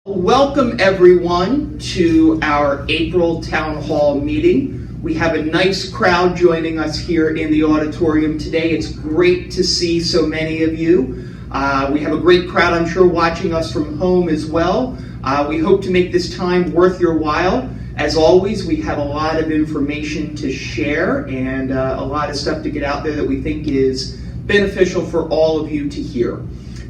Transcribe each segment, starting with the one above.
Welcome everyone to our April Town Hall meeting. We have a nice crowd joining us here in the auditorium today. It's great to see so many of you. We have a great crowd, I'm sure, watching us from home as well. We hope to make this time worth your while. As always, we have a lot of information to share and a lot of stuff to get out there that we think is beneficial for all of you to hear.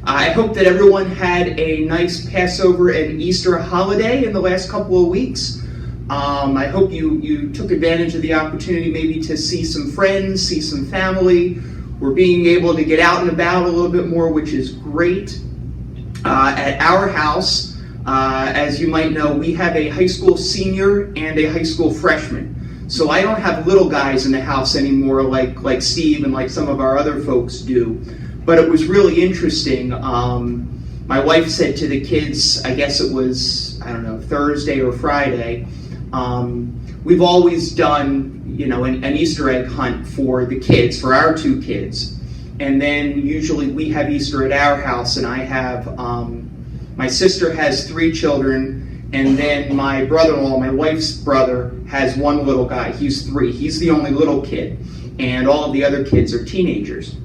I hope that everyone had a nice Passover and Easter holiday in the last couple of weeks. I hope you took advantage of the opportunity maybe to see some friends, see some family. We're being able to get out and about a little bit more, which is great. At our house, as you might know, we have a high school senior and a high school freshman. So I don't have little guys in the house anymore like Steve and like some of our other folks do. But it was really interesting. My wife said to the kids, I guess it was, Thursday or Friday, we've always done, an Easter egg hunt for the kids, for our two kids. And then usually we have Easter at our house, and I have, my sister has 3 children, and then my brother-in-law, my wife's brother, has one little guy. He's 3. He's the only little kid, and all of the other kids are teenagers.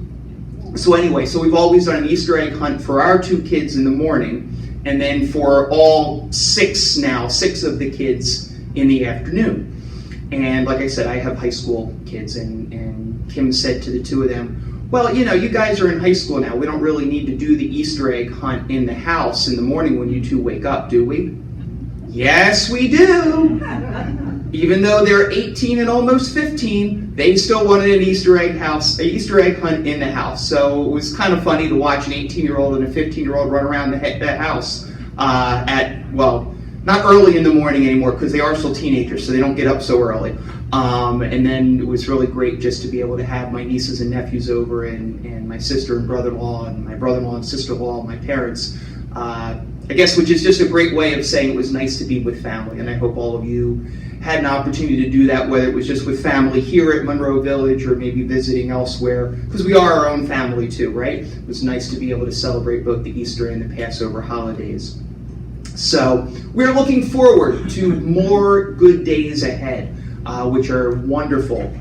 So anyway, we've always done an Easter egg hunt for our 2 kids in the morning, and then for all 6 of the kids in the afternoon. And like I said, I have high school kids, and Kim said to the 2 of them, well, you guys are in high school now. We don't really need to do the Easter egg hunt in the house in the morning when you 2 wake up, do we? Yes, we do. Even though they're 18 and almost 15, they still wanted an Easter egg hunt in the house. So it was kind of funny to watch an 18-year-old and a 15-year-old run around the house not early in the morning anymore, because they are still teenagers, so they don't get up so early. And then it was really great just to be able to have my nieces and nephews over, and my sister and brother-in-law, and my brother-in-law and sister-in-law, and my parents. I guess, which is just a great way of saying it was nice to be with family, and I hope all of you had an opportunity to do that, whether it was just with family here at Monroe Village or maybe visiting elsewhere, because we are our own family too, right? It was nice to be able to celebrate both the Easter and the Passover holidays. So we're looking forward to more good days ahead, which are wonderful.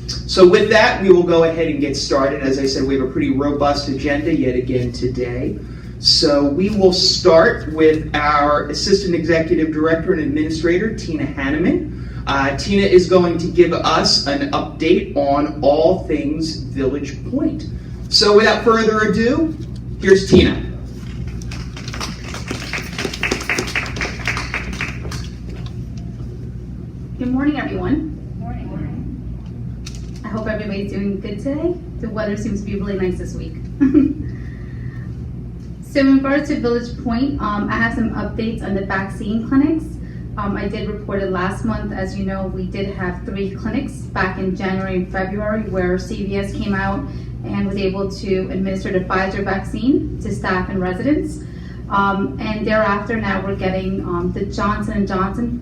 So with that, we will go ahead and get started. As I said, we have a pretty robust agenda yet again today. So we will start with our Assistant Executive Director and Administrator, Tina Hanneman. Tina is going to give us an update on all things Village Point. So without further ado, here's Tina. Good morning, everyone. Good morning. I hope everybody's doing good today. The weather seems to be really nice this week. So in regards to Village Point, I have some updates on the vaccine clinics. I did report it last month. As you know, we did have 3 clinics back in January and February where CVS came out and was able to administer the Pfizer vaccine to staff and residents. And thereafter, now we're getting the Johnson & Johnson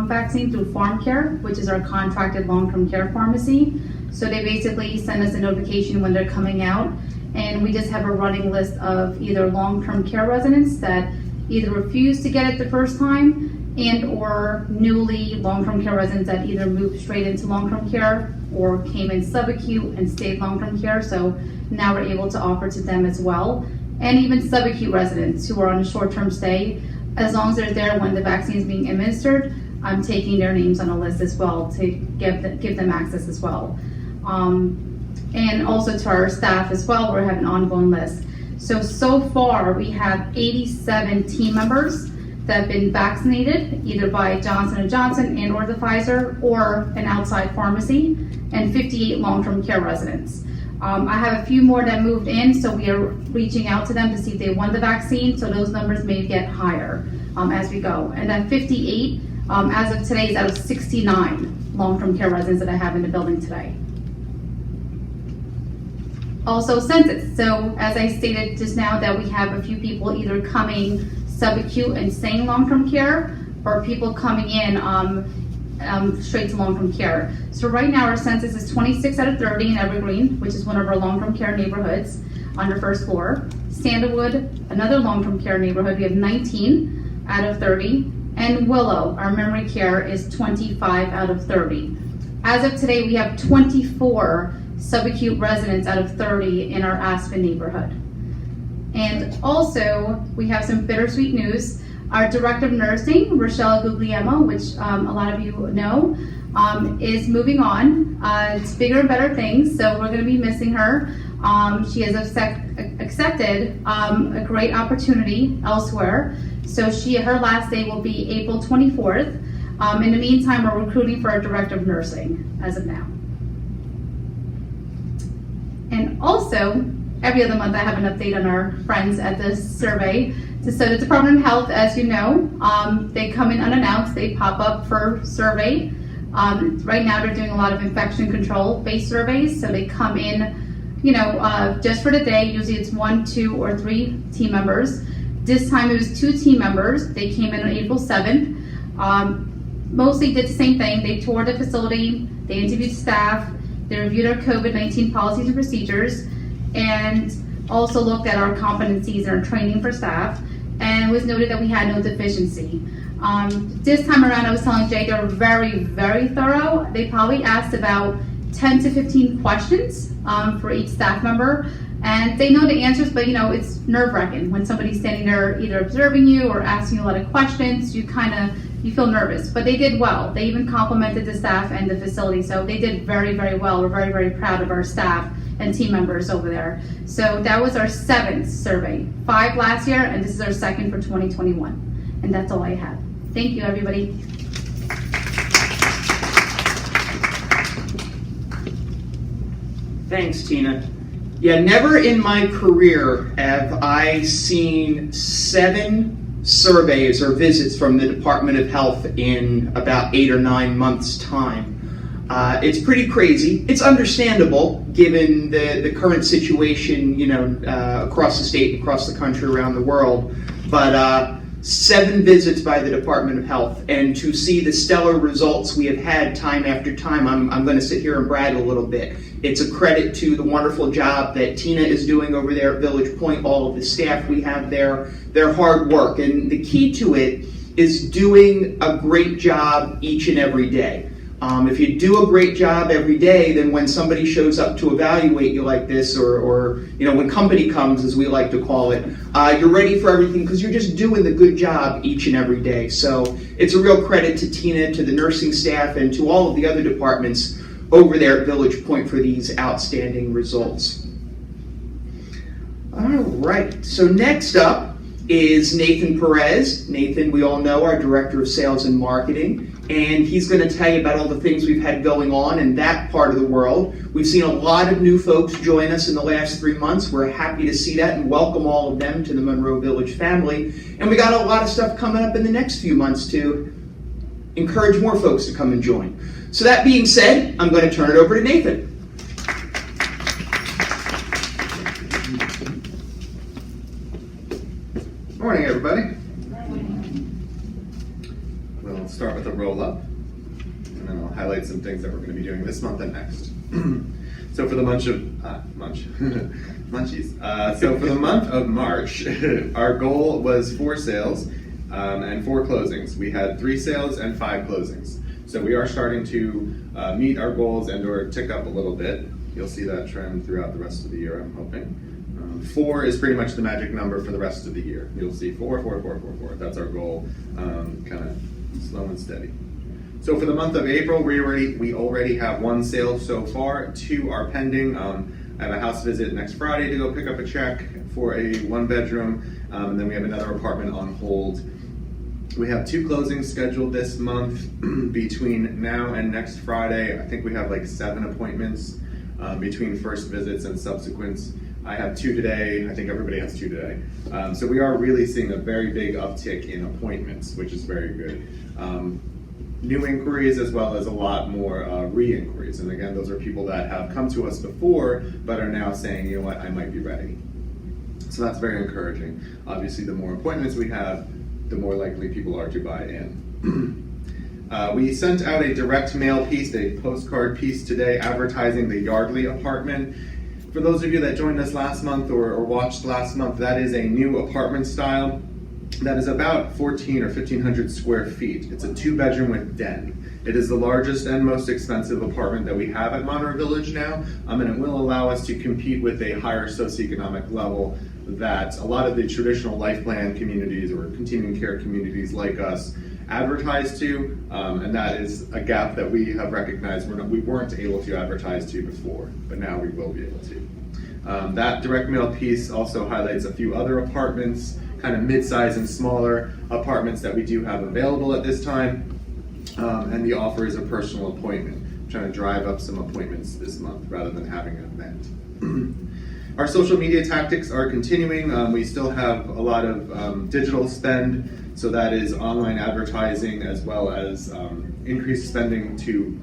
vaccine through PharmCare, which is our contracted long-term care pharmacy. So they basically send us a notification when they're coming out. And we just have a running list of either long-term care residents that either refused to get it the first time and or newly long-term care residents that either moved straight into long-term care or came in subacute and stayed long-term care. So now we're able to offer to them as well. And even subacute residents who are on a short-term stay, as long as they're there when the vaccine is being administered, I'm taking their names on a list as well to give them access as well. And also to our staff as well, we have an ongoing list. So far we have 87 team members that have been vaccinated either by Johnson & Johnson and or the Pfizer or an outside pharmacy, and 58 long-term care residents. I have a few more that moved in, so we are reaching out to them to see if they want the vaccine, so those numbers may get higher as we go. And then 58, as of today, is out of 69 long-term care residents that I have in the building today. Also census. So as I stated just now, that we have a few people either coming subacute and staying long-term care, or people coming in straight to long-term care. So right now our census is 26 out of 30 in Evergreen, which is one of our long-term care neighborhoods on the first floor. Sandalwood, another long-term care neighborhood, we have 19. out of 30. And Willow, our memory care, is 25 out of 30. As of today, we have 24 subacute residents out of 30 in our Aspen neighborhood. And also, we have some bittersweet news. Our Director of Nursing, Rochelle Guglielmo, which a lot of you know, is moving on. It's bigger and better things, so we're going to be missing her. She has accepted a great opportunity elsewhere. So her last day will be April 24th. In the meantime, we're recruiting for our Director of Nursing as of now. And also, every other month I have an update on our friends at the survey. So the Department of Health, as you know, they come in unannounced, they pop up for survey. Right now they're doing a lot of infection control based surveys, so they come in, just for the day. Usually it's 1, 2, or 3 team members. This time it was 2 team members. They came in on April 7th. Mostly did the same thing. They toured the facility, they interviewed staff, they reviewed our COVID-19 policies and procedures, and also looked at our competencies and our training for staff, and it was noted that we had no deficiency. This time around, I was telling Jay, they were very, very thorough. They probably asked about 10 to 15 questions for each staff member, and they know the answers, but it's nerve-wracking when somebody's standing there either observing you or asking you a lot of questions. You feel nervous, but they did well. They even complimented the staff and the facility, so they did very, very well. We're very, very proud of our staff and team members over there. So that was our 7th survey, 5 last year, and this is our 2nd for 2021. And that's all I have. Thank you, everybody. Thanks, Tina. Yeah, never in my career have I seen 7 surveys or visits from the Department of Health in about 8 or 9 months' time. It's pretty crazy. It's understandable given the current situation, across the state, across the country, around the world. But 7 visits by the Department of Health, and to see the stellar results we have had time after time, I'm going to sit here and brag a little bit. It's a credit to the wonderful job that Tina is doing over there at Village Point, all of the staff we have there, their hard work. And the key to it is doing a great job each and every day. If you do a great job every day, then when somebody shows up to evaluate you like this, or when company comes, as we like to call it, you're ready for everything because you're just doing the good job each and every day. So it's a real credit to Tina, to the nursing staff, and to all of the other departments over there at Village Point for these outstanding results. All right, so next up is Nathan Perez. Nathan, we all know, our Director of Sales and Marketing, and he's going to tell you about all the things we've had going on in that part of the world. We've seen a lot of new folks join us in the last 3 months. We're happy to see that and welcome all of them to the Monroe Village family. And we got a lot of stuff coming up in the next few months to encourage more folks to come and join. So that being said, I'm going to turn it over to Nathan. Morning, everybody. We'll start with a roll-up, and then I'll highlight some things that we're going to be doing this month and next. So for the So for the month of March, our goal was 4 sales and 4 closings. We had 3 sales and 5 closings. So we are starting to meet our goals and/or tick up a little bit. You'll see that trend throughout the rest of the year, I'm hoping. 4 is pretty much the magic number for the rest of the year. You'll see 4, 4, 4, 4, 4. That's our goal, kind of slow and steady. So for the month of April, we already have 1 sale so far. 2 are pending. I have a house visit next Friday to go pick up a check for a 1-bedroom, and then we have another apartment on hold. We have 2 closings scheduled this month. Between now and next Friday, I think we have like 7 appointments between first visits and subsequents. I have 2 today. I think everybody has 2 today. So we are really seeing a very big uptick in appointments, which is very good. New inquiries as well as a lot more re-inquiries. And again, those are people that have come to us before, but are now saying, you know what, I might be ready. So that's very encouraging. Obviously, the more appointments we have, the more likely people are to buy in. We sent out a direct mail piece, a postcard piece today advertising the Yardley apartment. For those of you that joined us last month or watched last month, that is a new apartment style. that is about 14 or 1,500 square feet. It's a 2-bedroom with den. It is the largest and most expensive apartment that we have at Monroe Village now, and it will allow us to compete with a higher socioeconomic level that a lot of the traditional life plan communities or continuing care communities like us advertise to, and that is a gap that we have recognized we weren't able to advertise to before, but now we will be able to. That direct mail piece also highlights a few other apartments, kind of mid-size and smaller apartments that we do have available at this time. And the offer is a personal appointment. I'm trying to drive up some appointments this month rather than having an event. Our social media tactics are continuing. We still have a lot of digital spend, so that is online advertising as well as increased spending to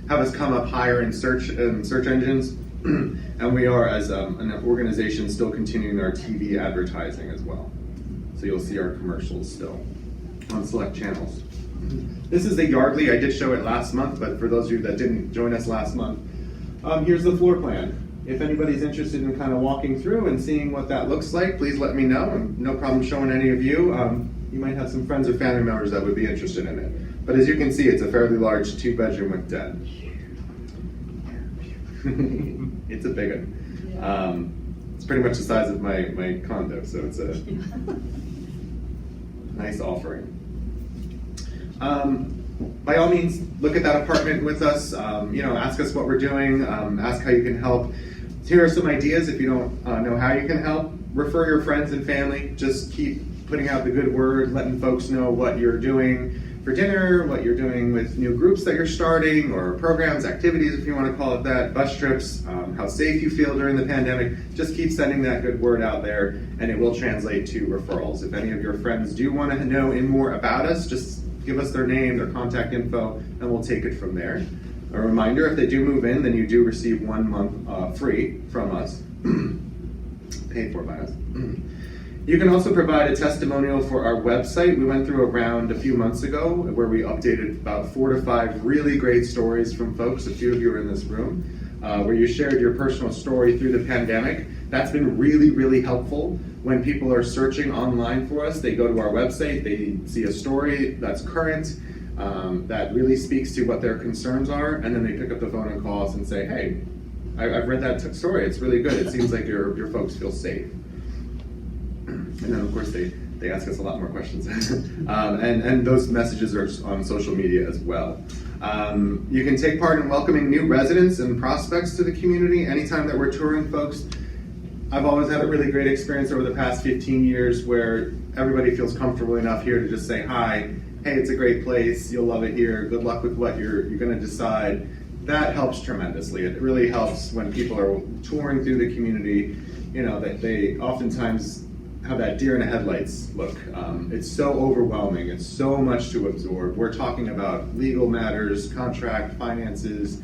have us come up higher in search engines. And we are, as an organization, still continuing our TV advertising as well. So you'll see our commercials still on select channels. This is the Yardley. I did show it last month, but for those of you that didn't join us last month, here's the floor plan. If anybody's interested in kind of walking through and seeing what that looks like, please let me know. And no problem showing any of you. You might have some friends or family members that would be interested in it. But as you can see, it's a fairly large 2-bedroom with den. It's a big one. It's pretty much the size of my condo, so it's a nice offering. By all means, look at that apartment with us. Ask us what we're doing. Ask how you can help. Here are some ideas if you don't know how you can help. Refer your friends and family. Just keep putting out the good word, letting folks know what you're doing for dinner, what you're doing with new groups that you're starting, or programs, activities, if you want to call it that, bus trips, how safe you feel during the pandemic. Just keep sending that good word out there, and it will translate to referrals. If any of your friends do want to know more about us, just give us their name, their contact info, and we'll take it from there. A reminder, if they do move in, then you do receive 1 month free from us, paid for by us. You can also provide a testimonial for our website. We went through a round a few months ago where we updated about 4 to 5 really great stories from folks, a few of you are in this room, where you shared your personal story through the pandemic. That's been really, really helpful. When people are searching online for us, they go to our website, they see a story that's current, that really speaks to what their concerns are, and then they pick up the phone and call us and say, hey, I've read that story, it's really good. It seems like your folks feel safe. And then of course they ask us a lot more questions. and those messages are on social media as well. You can take part in welcoming new residents and prospects to the community. Anytime that we're touring folks, I've always had a really great experience over the past 15 years where everybody feels comfortable enough here to just say hi, hey, it's a great place, you'll love it here, good luck with what you're going to decide. That helps tremendously. It really helps when people are touring through the community, that they oftentimes have that deer in the headlights look. It's so overwhelming, it's so much to absorb. We're talking about legal matters, contract, finances.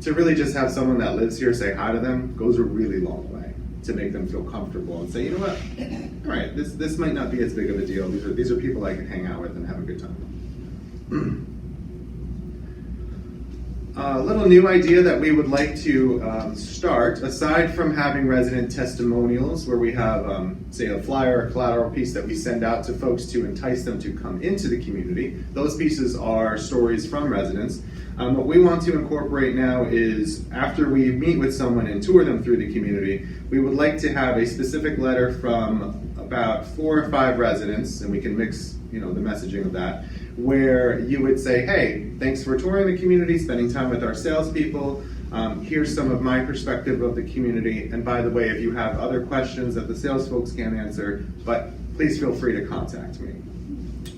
To really just have someone that lives here say hi to them goes a really long way to make them feel comfortable and say, you know what, all right, this might not be as big of a deal. These are people I can hang out with and have a good time. A little new idea that we would like to start, aside from having resident testimonials where we have, say, a flyer or collateral piece that we send out to folks to entice them to come into the community. Those pieces are stories from residents. What we want to incorporate now is, after we meet with someone and tour them through the community, we would like to have a specific letter from about 4 or 5 residents, and we can mix, the messaging of that, where you would say, hey, thanks for touring the community, spending time with our salespeople. Here's some of my perspective of the community. And by the way, if you have other questions that the sales folks can't answer, but please feel free to contact me.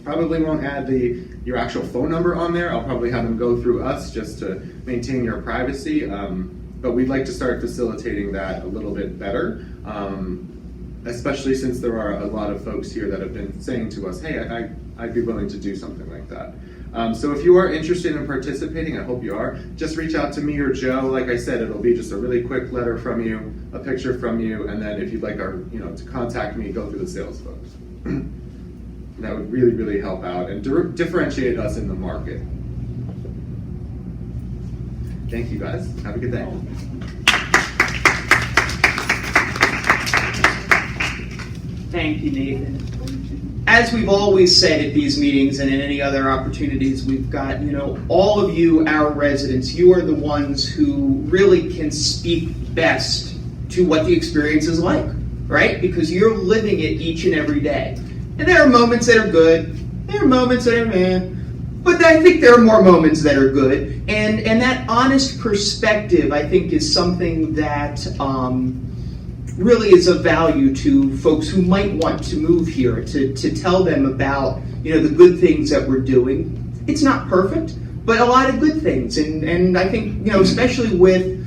Probably won't add your actual phone number on there. I'll probably have them go through us just to maintain your privacy. But we'd like to start facilitating that a little bit better, especially since there are a lot of folks here that have been saying to us, hey, I'd be willing to do something like that. So if you are interested in participating, I hope you are, just reach out to me or Joe. Like I said, it'll be just a really quick letter from you, a picture from you, and then if you'd like to contact me, go through the sales folks. That would really, really help out and differentiate us in the market. Thank you guys. Have a good day. Thank you, Nathan. as we've always said at these meetings and in any other opportunities we've got, all of you, our residents, you are the ones who really can speak best to what the experience is like, right? Because you're living it each and every day. And there are moments that are good, there are moments that are meh, but I think there are more moments that are good. And that honest perspective, I think, is something that really is of value to folks who might want to move here, to tell them about, the good things that we're doing. It's not perfect, but a lot of good things. And I think, especially with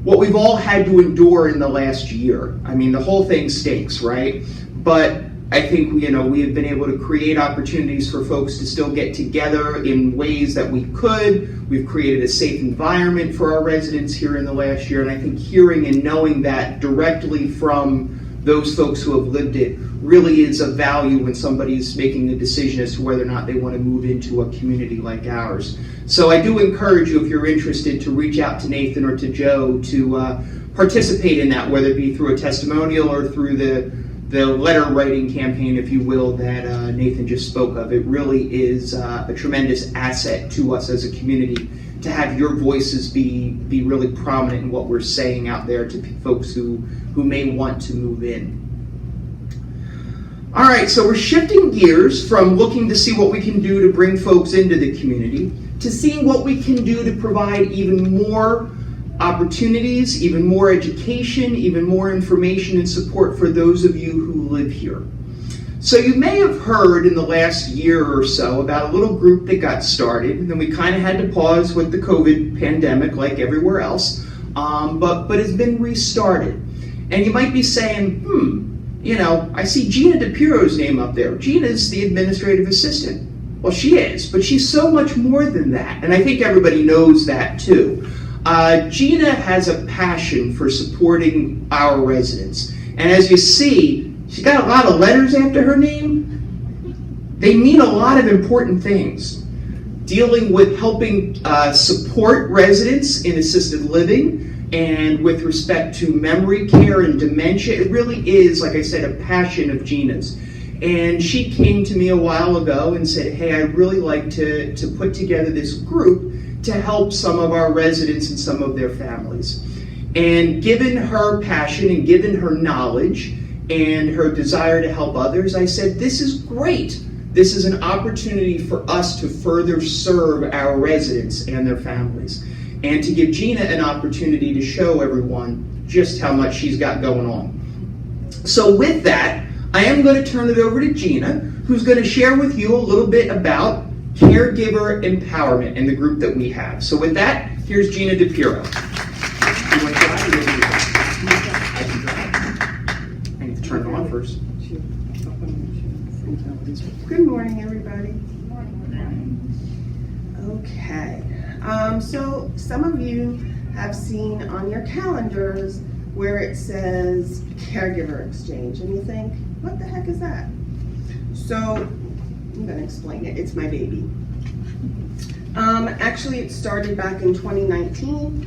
what we've all had to endure in the last year. I mean, the whole thing stinks, right? But I think, we have been able to create opportunities for folks to still get together in ways that we could. We've created a safe environment for our residents here in the last year, and I think hearing and knowing that directly from those folks who have lived it really is of value when somebody's making a decision as to whether or not they want to move into a community like ours. So I do encourage you, if you're interested, to reach out to Nathan or to Joe to participate in that, whether it be through a testimonial or through the letter writing campaign, if you will, that Nathan just spoke of. It really is a tremendous asset to us as a community to have your voices be really prominent in what we're saying out there to folks who may want to move in. All right, so we're shifting gears from looking to see what we can do to bring folks into the community to seeing what we can do to provide even more opportunities, even more education, even more information and support for those of you who live here. So you may have heard in the last year or so about a little group that got started, and then we kind of had to pause with the COVID pandemic like everywhere else, but it's been restarted. And you might be saying, I see Gina DePiro's name up there. Gina's the administrative assistant. Well, she is, but she's so much more than that, and I think everybody knows that too. Gina has a passion for supporting our residents. And as you see, she's got a lot of letters after her name. They mean a lot of important things. Dealing with helping support residents in assisted living and with respect to memory care and dementia. It really is, like I said, a passion of Gina's. And she came to me a while ago and said, hey, I'd really like to put together this group to help some of our residents and some of their families. And given her passion and given her knowledge and her desire to help others, I said, this is great. This is an opportunity for us to further serve our residents and their families, and to give Gina an opportunity to show everyone just how much she's got going on. So with that, I am going to turn it over to Gina, who's going to share with you a little bit about caregiver empowerment and the group that we have. So with that, here's Gina DePiro. I need to turn it on first. Good morning, everybody. Okay. So some of you have seen on your calendars where it says caregiver exchange, and you think, what the heck is that? So I'm going to explain it. It's my baby. Actually, it started back in 2019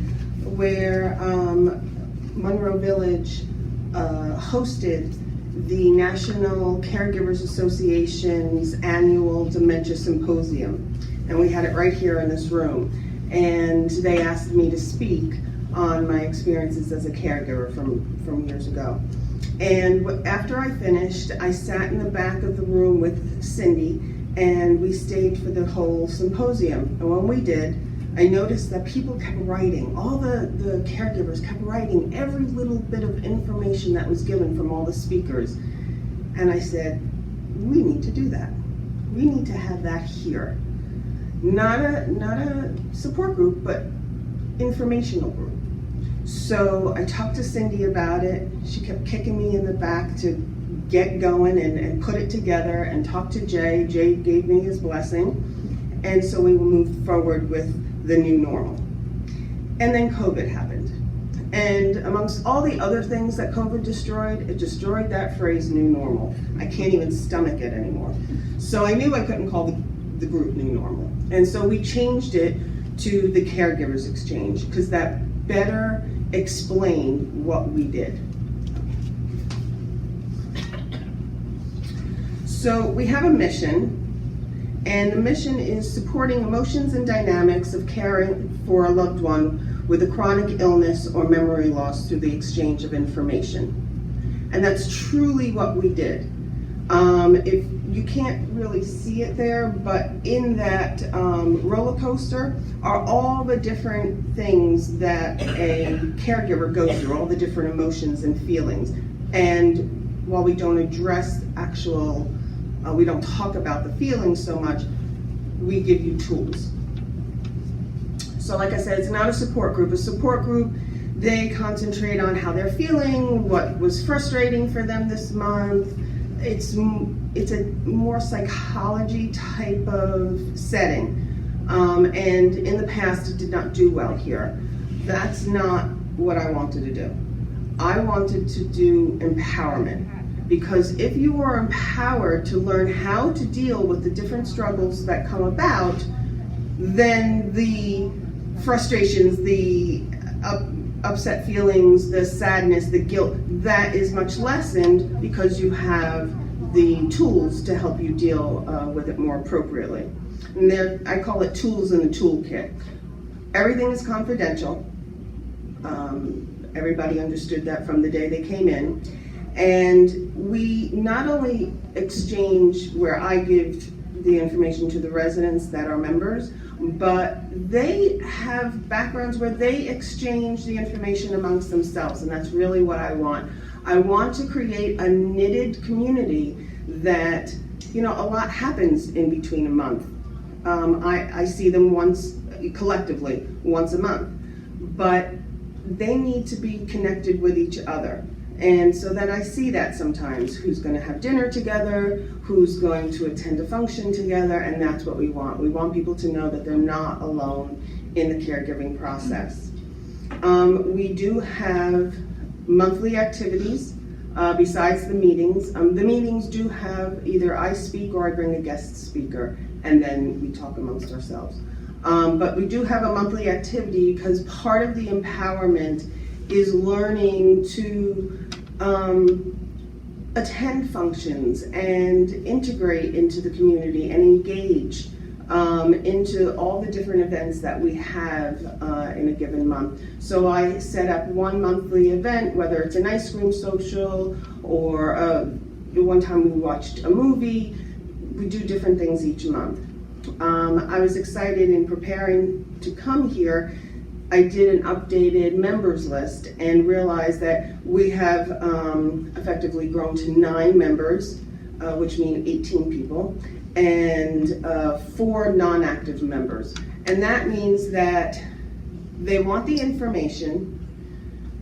where Monroe Village hosted the National Caregivers Association's annual Dementia Symposium. And we had it right here in this room. And they asked me to speak on my experiences as a caregiver from years ago. And after I finished, I sat in the back of the room with Cindy, and we stayed for the whole symposium. And when we did, I noticed that people kept writing, all the caregivers kept writing every little bit of information that was given from all the speakers. And I said, we need to do that. We need to have that here. Not a support group, but informational group. So I talked to Cindy about it. She kept kicking me in the back to get going and put it together, and talk to Jay. Jay gave me his blessing. And so we moved forward with the new normal. And then COVID happened. And amongst all the other things that COVID destroyed, it destroyed that phrase new normal. I can't even stomach it anymore. So I knew I couldn't call the group new normal. And so we changed it to the Caregivers Exchange, because that better explained what we did. So we have a mission, and the mission is supporting emotions and dynamics of caring for a loved one with a chronic illness or memory loss through the exchange of information. And that's truly what we did. If you can't really see it there, but in that roller coaster are all the different things that a caregiver goes through, all the different emotions and feelings. And while we don't address we don't talk about the feelings so much, we give you tools. So like I said, it's not a support group. A support group, they concentrate on how they're feeling, what was frustrating for them this month. It's a more psychology type of setting. And in the past, it did not do well here. That's not what I wanted to do. I wanted to do empowerment. Because if you are empowered to learn how to deal with the different struggles that come about, then the frustrations, the upset feelings, the sadness, the guilt, that is much lessened because you have the tools to help you deal with it more appropriately. And I call it tools in the toolkit. Everything is confidential. Everybody understood that from the day they came in. And we not only exchange where I give the information to the residents that are members, but they have backgrounds where they exchange the information amongst themselves, and that's really what I want. I want to create a knitted community that, a lot happens in between a month. I see them collectively once a month, but they need to be connected with each other. And so then I see that sometimes, who's going to have dinner together, who's going to attend a function together, and that's what we want. We want people to know that they're not alone in the caregiving process. We do have monthly activities besides the meetings. The meetings do have either I speak or I bring a guest speaker, and then we talk amongst ourselves. But we do have a monthly activity because part of the empowerment is learning to attend functions and integrate into the community and engage into all the different events that we have in a given month. So I set up one monthly event, whether it's an ice cream social or one time we watched a movie. We do different things each month. I was excited in preparing to come here. I did an updated members list and realized that we have effectively grown to 9 members, which mean 18 people, and 4 non-active members. And that means that they want the information,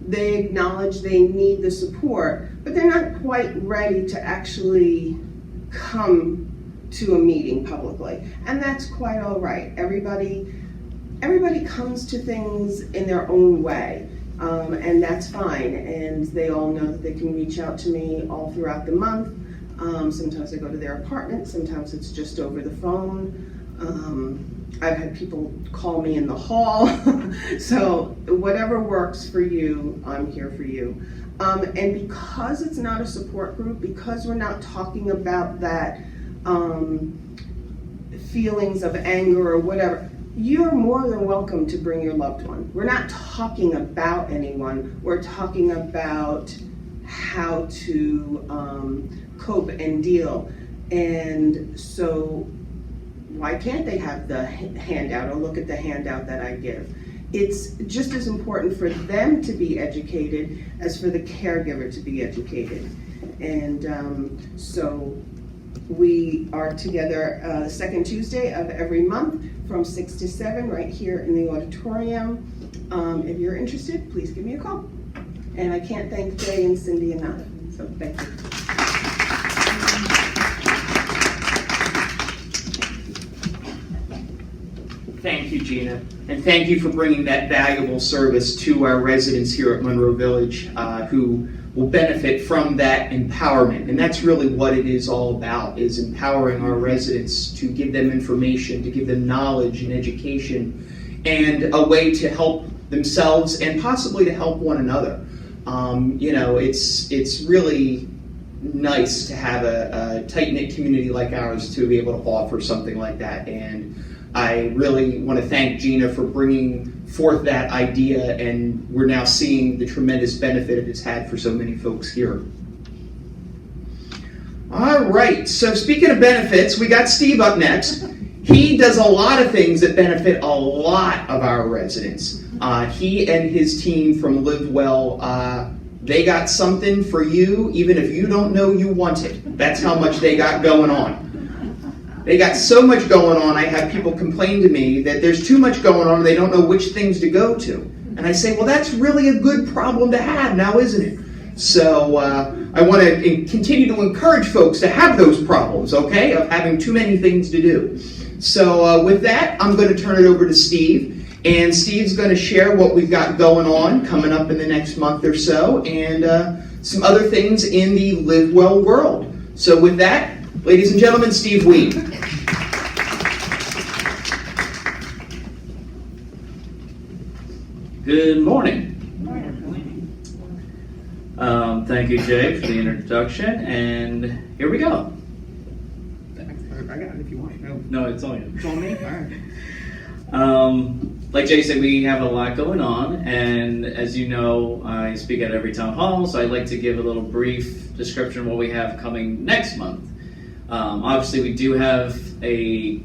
they acknowledge they need the support, but they're not quite ready to actually come to a meeting publicly. And that's quite all right. Everybody comes to things in their own way, and that's fine. And they all know that they can reach out to me all throughout the month. Sometimes I go to their apartment, sometimes it's just over the phone. I've had people call me in the hall. So whatever works for you, I'm here for you. And because it's not a support group, because we're not talking about that feelings of anger or whatever, you're more than welcome to bring your loved one. We're not talking about anyone. We're talking about how to cope and deal. And so why can't they have the handout or look at the handout that I give? It's just as important for them to be educated as for the caregiver to be educated. And so we are together the second Tuesday of every month from 6 to 7 right here in the auditorium. If you're interested, please give me a call. And I can't thank Jay and Cindy enough, so thank you. Thank you, Gina. And thank you for bringing that valuable service to our residents here at Monroe Village who will benefit from that empowerment. And that's really what it is all about, is empowering our residents to give them information, to give them knowledge and education, and a way to help themselves and possibly to help one another. It's really nice to have a tight-knit community like ours to be able to offer something like that. And I really want to thank Gina for bringing forth that idea, and we're now seeing the tremendous benefit it's had for so many folks here. All right, so speaking of benefits, we got Steve up next. He does a lot of things that benefit a lot of our residents. He and his team from Live Well, they got something for you, even if you don't know you want it. That's how much they got going on. They got so much going on, I have people complain to me that there's too much going on and they don't know which things to go to. And I say, well, that's really a good problem to have now, isn't it? So I want to continue to encourage folks to have those problems, okay, of having too many things to do. So with that, I'm going to turn it over to Steve. And Steve's going to share what we've got going on coming up in the next month or so, and some other things in the Live Well world. So with that, ladies and gentlemen, Steve Weed. Good morning. Thank you, Jay, for the introduction, and here we go. I got it if you want. No, it's all you. It's on me? All right. Like Jay said, we have a lot going on, and as you know, I speak at every town hall, so I'd like to give a little brief description of what we have coming next month. Obviously, we do have a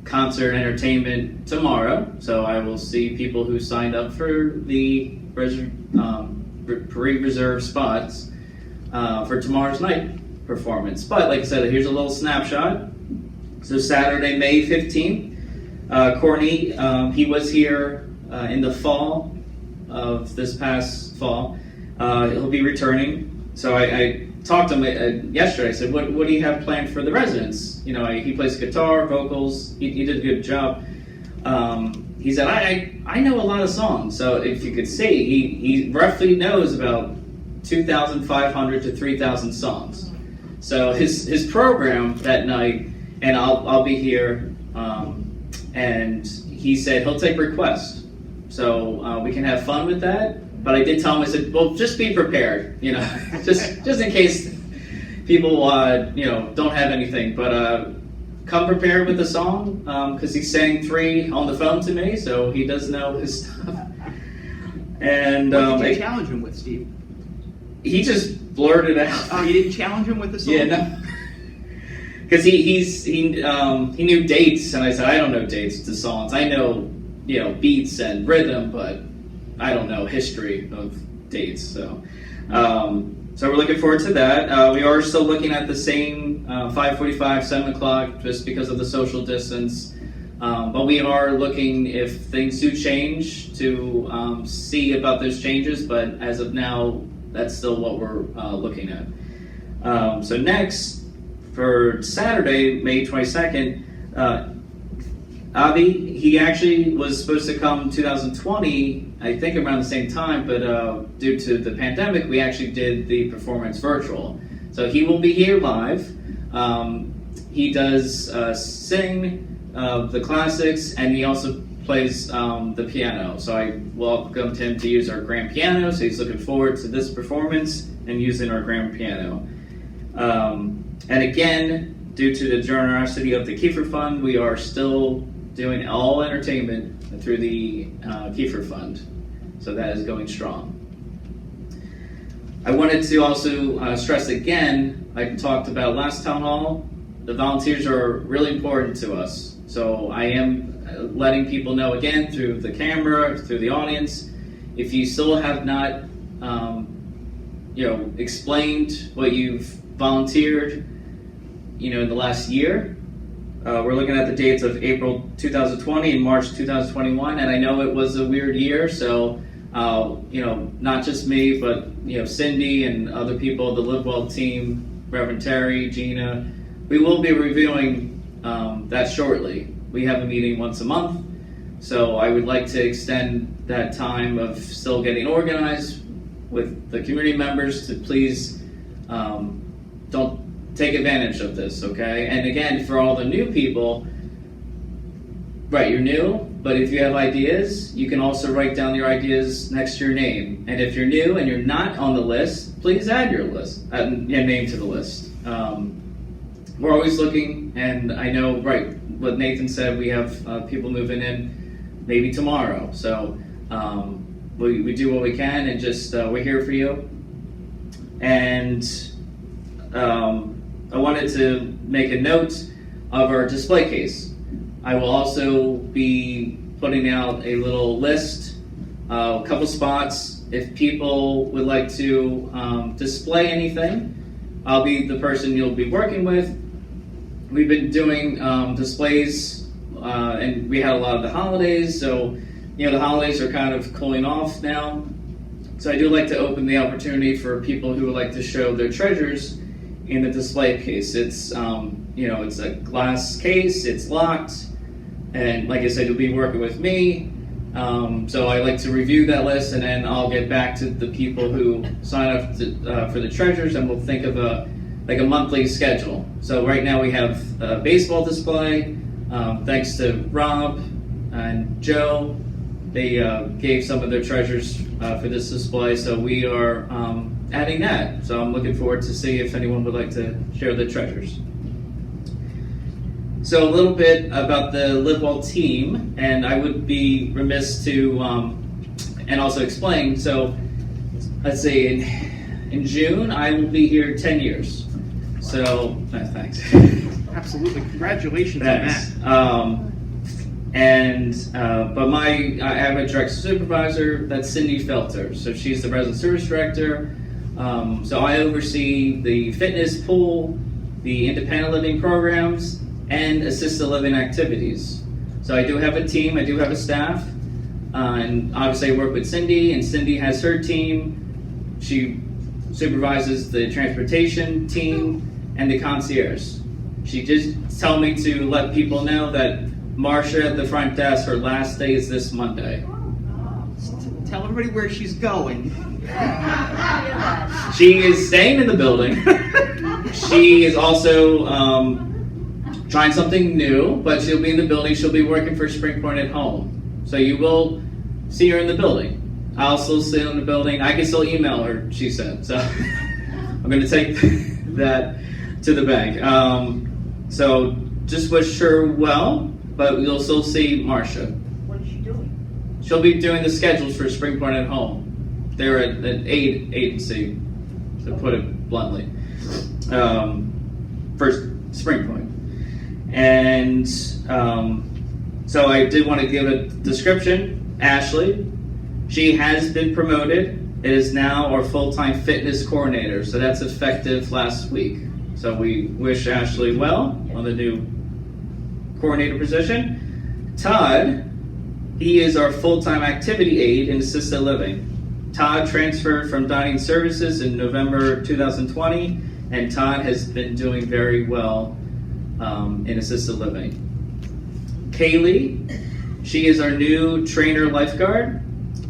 concert entertainment tomorrow, so I will see people who signed up for the pre-reserved spots for tomorrow's night performance. But like I said, here's a little snapshot. So Saturday, May 15th, Courtney, he was here in the fall of this past fall. He'll be returning. So I talked to him yesterday. I said, what do you have planned for the residents? You know, he plays guitar, vocals. He did a good job. He said, I know a lot of songs. So if you could see, he roughly knows about 2,500 to 3,000 songs. So his program that night, and I'll be here, and he said he'll take requests. So we can have fun with that. But I did tell him, I said, well, just be prepared, you know, just in case people, don't have anything. But come prepared with the song, because he sang 3 on the phone to me, so he does know his stuff. And What did you challenge him with, Steve? he just blurted out. Oh, you didn't challenge him with the song? Yeah, no. Because he knew dates, and I said, I don't know dates to songs. I know, beats and rhythm, but I don't know history of dates. So we're looking forward to that. We are still looking at the same 5:45, 7 o'clock, just because of the social distance. But we are looking, if things do change, to see about those changes. But as of now, that's still what we're looking at. So next, for Saturday, May 22nd, Avi, he actually was supposed to come 2020, I think around the same time, but due to the pandemic, we actually did the performance virtual. So he will be here live. He does sing the classics, and he also plays the piano. So I welcomed him to use our grand piano, so he's looking forward to this performance and using our grand piano. And again, due to the generosity of the Kiefer Fund, we are still doing all entertainment through the Kiefer Fund. So that is going strong. I wanted to also stress again, I talked about last town hall, the volunteers are really important to us. So I am letting people know again through the camera, through the audience, if you still have not explained what you've volunteered in the last year. We're looking at the dates of April 2020 and March 2021, and I know it was a weird year, so not just me, but Cindy and other people, the Live Well team, Reverend Terry, Gina, we will be reviewing that shortly. We have a meeting once a month, so I would like to extend that time of still getting organized with the community members to please don't take advantage of this, okay? And again, for all the new people, right, you're new, but if you have ideas, you can also write down your ideas next to your name. And if you're new and you're not on the list, please add your name to the list. We're always looking, and I know, right, what Nathan said, we have people moving in maybe tomorrow. So we do what we can, and just we're here for you. And I wanted to make a note of our display case. I will also be putting out a little list, a couple spots. If people would like to display anything, I'll be the person you'll be working with. We've been doing displays, and we had a lot of the holidays, so the holidays are kind of cooling off now. So I do like to open the opportunity for people who would like to show their treasures in the display case. It's it's a glass case, it's locked, and like I said, you'll be working with me. So I like to review that list, and then I'll get back to the people who sign up for the treasures, and we'll think of a monthly schedule. So right now we have a baseball display. Thanks to Rob and Joe, they gave some of their treasures for this display, so we are adding that. So I'm looking forward to see if anyone would like to share their treasures. So a little bit about the LiveWell team, and I would be remiss to and also explain. So let's see, in June I will be here 10 years. So thanks. Absolutely. Congratulations Thanks. on But I have a direct supervisor, that's Cindy Felter. So she's the resident service director. So I oversee the fitness, pool, the independent living programs, and assisted living activities. So I do have a team, I do have a staff, and obviously I work with Cindy, and Cindy has her team. She supervises the transportation team and the concierge. She just told me to let people know that Marcia at the front desk, her last day is this Monday. that. Tell everybody where she's going. She is staying in the building. She is also trying something new, but she'll be in the building. She'll be working for Spring Point at home. So you will see her in the building. I'll still sit in the building. I can still email her, she said. So I'm going to take that to the bank. So just wish her well, but you'll still see Marcia. What is she doing? She'll be doing the schedules for Spring Point at home. They're an aid agency, to put it bluntly, for Spring Point. And so I did want to give a description. Ashley, she has been promoted. It is now our full-time fitness coordinator. So that's effective last week. So we wish Ashley well on the new coordinator position. Todd, he is our full-time activity aide in assisted living. Todd transferred from dining services in November 2020, and Todd has been doing very well in assisted living. Kaylee, she is our new trainer lifeguard,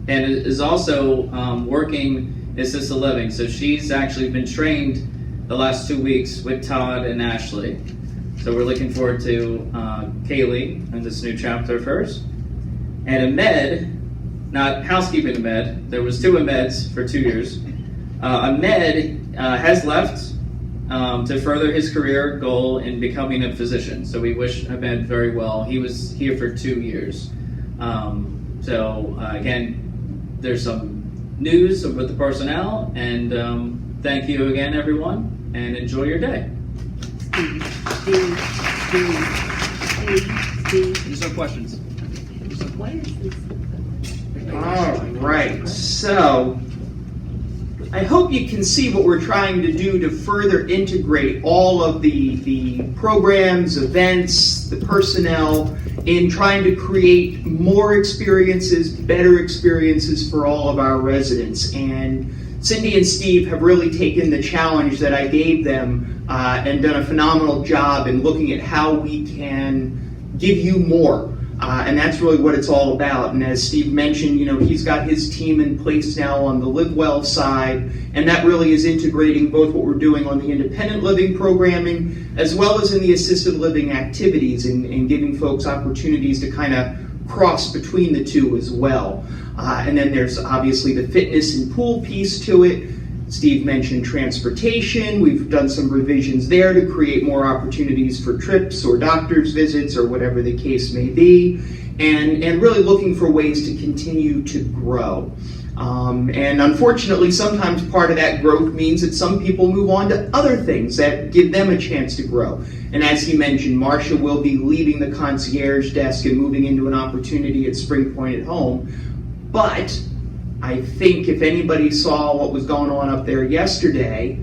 and is also working in assisted living. So she's actually been trained the last 2 weeks with Todd and Ashley. So we're looking forward to Kaylee and this new chapter of hers. And Ahmed, not housekeeping Ahmed, there was 2 Ahmeds for 2 years. Ahmed has left to further his career goal in becoming a physician. So we wish Ahmed very well. He was here for 2 years. Again, there's some news with the personnel, and thank you again, everyone, and enjoy your day. There's no questions. What is this? All right, so I hope you can see what we're trying to do to further integrate all of the programs, events, the personnel in trying to create more experiences, better experiences for all of our residents. And Cindy and Steve have really taken the challenge that I gave them and done a phenomenal job in looking at how we can give you more. And that's really what it's all about. And as Steve mentioned, he's got his team in place now on the LiveWell side, and that really is integrating both what we're doing on the independent living programming as well as in the assisted living activities, and giving folks opportunities to kind of cross between the two as well. And then there's obviously the fitness and pool piece to it. Steve mentioned transportation. We've done some revisions there to create more opportunities for trips or doctor's visits or whatever the case may be, and really looking for ways to continue to grow. And unfortunately, sometimes part of that growth means that some people move on to other things that give them a chance to grow. And as he mentioned, Marcia will be leaving the concierge desk and moving into an opportunity at Spring Point at Home. But I think if anybody saw what was going on up there yesterday,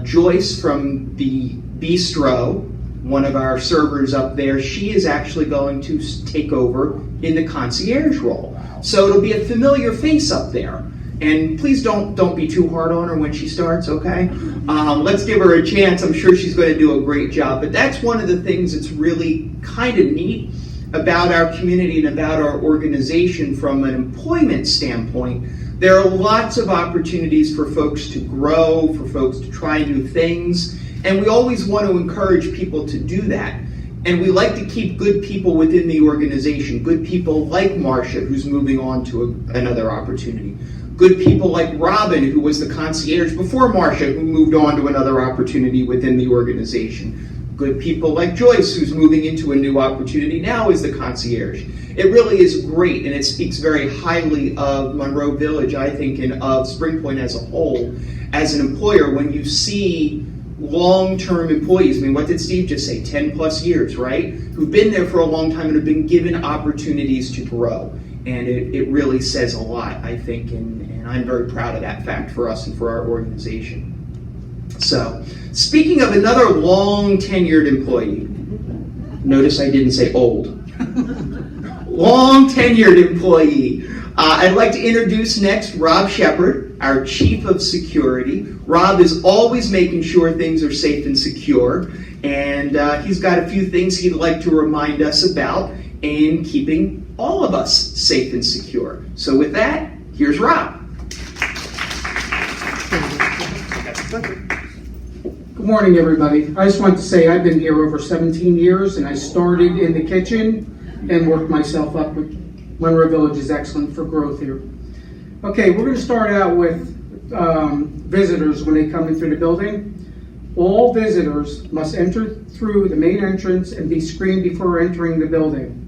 Joyce from the bistro, one of our servers up there, she is actually going to take over in the concierge role. So it'll be a familiar face up there. And please don't be too hard on her when she starts, okay? Let's give her a chance. I'm sure she's going to do a great job. But that's one of the things that's really kind of neat about our community and about our organization from an employment standpoint. There are lots of opportunities for folks to grow, for folks to try new things, and we always want to encourage people to do that. And we like to keep good people within the organization, good people like Marcia, who's moving on to another opportunity. Good people like Robin, who was the concierge before Marcia, who moved on to another opportunity within the organization. Good people like Joyce, who's moving into a new opportunity now as the concierge. It really is great, and it speaks very highly of Monroe Village, I think, and of Spring Point as a whole, as an employer, when you see long-term employees. I mean, what did Steve just say? 10 plus years, right? Who've been there for a long time and have been given opportunities to grow. And it really says a lot, I think, and I'm very proud of that fact for us and for our organization. So, speaking of another long-tenured employee, notice I didn't say old. Long-tenured employee. I'd like to introduce next Rob Shepard, our Chief of Security. Rob is always making sure things are safe and secure, and he's got a few things he'd like to remind us about in keeping all of us safe and secure. So with that, here's Rob. Good morning, everybody. I just want to say I've been here over 17 years, and I started in the kitchen and worked myself up. Monroe Village is excellent for growth here. Okay, we're going to start out with visitors when they come in through the building. All visitors must enter through the main entrance and be screened before entering the building.